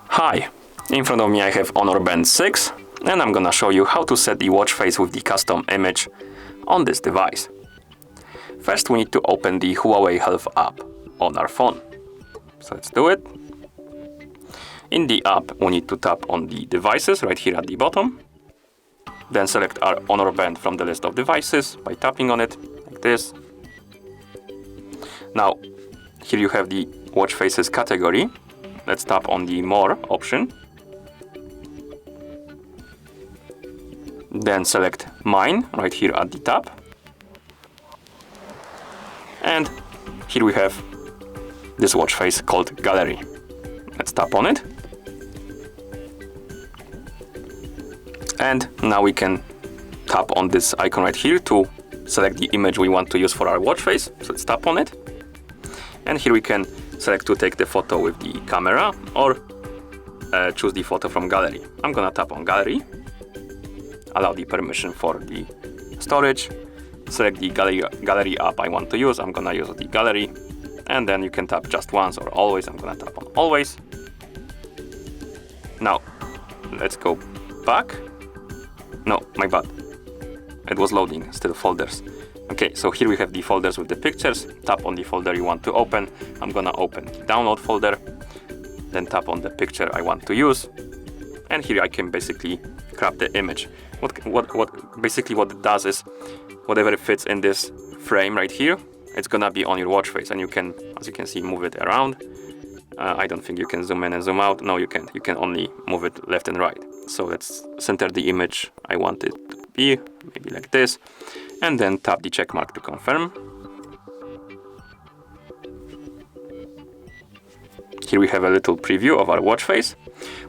Hi, in front of me I have Honor Band 6 and I'm gonna show you how to set the watch face with the custom image on this device. First we need to open the Huawei Health app on our phone. So let's do it. In the app we need to tap on the devices right here at the bottom. Then select our Honor Band from the list of devices by tapping on it like this. Now here you have the watch faces category. Let's tap on the More option. Then select Mine right here at the top. And here we have this watch face called Gallery. Let's tap on it. And now we can tap on this icon right here to select the image we want to use for our watch face. So let's tap on it. And here we can select to take the photo with the camera or choose the photo from gallery. I'm gonna tap on gallery, allow the permission for the storage, select the gallery app I want to use. I'm gonna use the gallery, and then you can tap just once or always. I'm gonna tap on always. Now let's go back. No, my bad, it was loading still folders. Okay, so here we have the folders with the pictures. Tap on the folder you want to open. I'm gonna open the download folder, then tap on the picture I want to use, and here I can basically crop the image. Basically what it does is whatever fits in this frame right here, it's gonna be on your watch face, and you can, as you can see, move it around. I don't think you can zoom in and zoom out. No, you can't. You can only move it left and right. So let's center the image I want it to be, maybe like this, and then tap the check mark to confirm. Here we have a little preview of our watch face.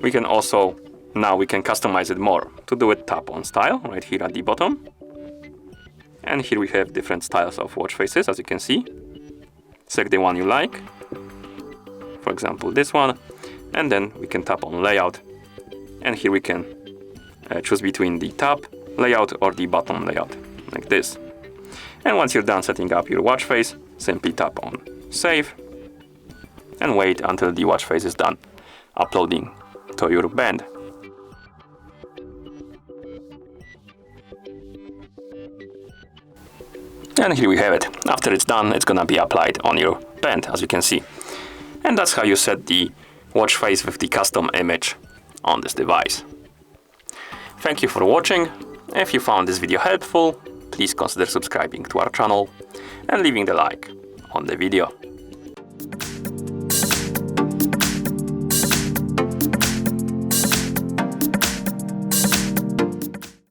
We can also, now we can customize it more. To do it, tap on style right here at the bottom. And here we have different styles of watch faces, as you can see. Select the one you like, for example this one, and then we can tap on layout, and here we can choose between the top layout or the bottom layout, like this. And once you're done setting up your watch face, simply tap on save and wait until the watch face is done uploading to your band. And here we have it. After it's done, it's gonna be applied on your band, as you can see. And that's how you set the watch face with the custom image on this device. Thank you for watching. If you found this video helpful, please consider subscribing to our channel and leaving the like on the video.